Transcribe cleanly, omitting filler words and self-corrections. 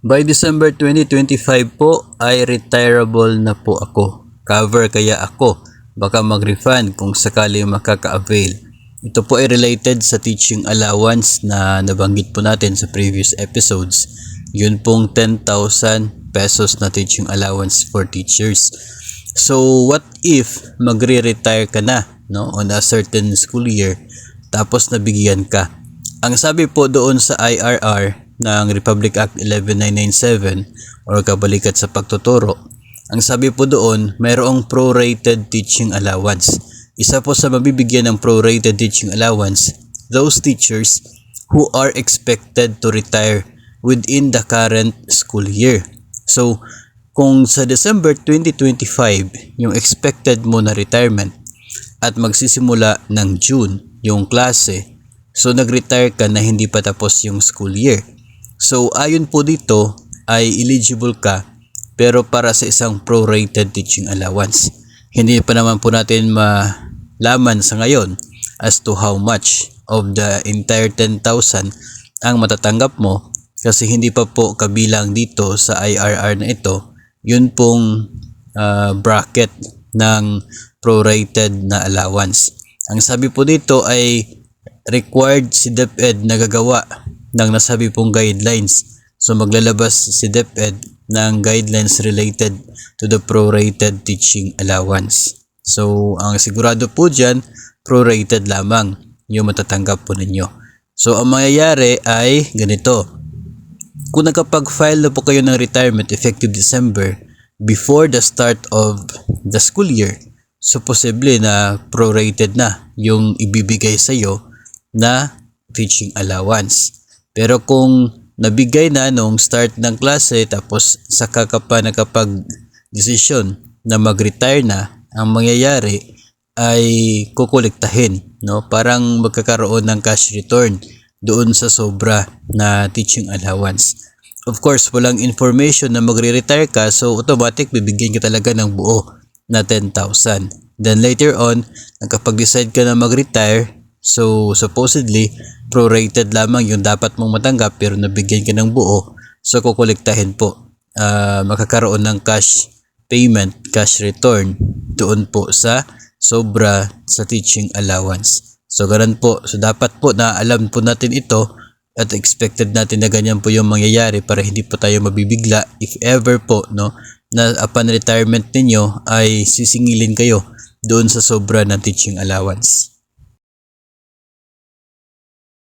By December 2025 po ay retirable na po ako. Cover kaya ako. Baka mag-refund kung sakali makaka-avail. Ito po ay related sa teaching allowance na nabanggit po natin sa previous episodes. Yun pong 10,000 pesos na teaching allowance for teachers. So what if magre-retire ka na, no, on a certain school year tapos nabigyan ka? Ang sabi po doon sa IRR ng Republic Act 11997 or kabalikat sa pagtuturo, ang sabi po doon, mayroong prorated teaching allowance. Isa po sa mabibigyan ng prorated teaching allowance, those teachers who are expected to retire within the current school year. So, kung sa December 2025 yung expected mo na retirement at magsisimula ng June yung klase, so nag-retire ka na hindi pa tapos yung school year. So ayon po dito ay eligible ka pero para sa isang prorated teaching allowance. Hindi pa naman po natin malaman sa ngayon as to how much of the entire 10,000 ang matatanggap mo kasi hindi pa po kabilang dito sa IRR na ito yun pong bracket ng prorated na allowance. Ang sabi po dito ay required si DepEd na gagawa ng nasabi pong guidelines. So maglalabas si DepEd ng guidelines related to the prorated teaching allowance. So ang sigurado po dyan, prorated lamang yung matatanggap po ninyo. So ang mangyayari ay ganito. Kung nakapag-file na po kayo ng retirement effective December before the start of the school year, so posible na prorated na yung ibibigay sa iyo na teaching allowance. Pero kung nabigay na nung start ng klase tapos saka ka pa nakapag-desisyon na mag-retire na, ang mangyayari ay kukolektahin, no? Parang magkakaroon ng cash return doon sa sobra na teaching allowance. Of course, walang information na magre-retire ka, so automatic bibigyan ka talaga ng buo na 10,000. Then later on, nakapag-decide ka na mag-retire, so supposedly prorated lamang yung dapat mong matanggap pero nabigyan ka ng buo, so kukolektahin po. Makakaroon ng cash payment, cash return doon po sa sobra sa teaching allowance. So ganun po. So dapat po na alam po natin ito at expected natin na ganyan po yung mangyayari para hindi po tayo mabibigla if ever po, no, na upon retirement ninyo ay sisingilin kayo doon sa sobra ng teaching allowance.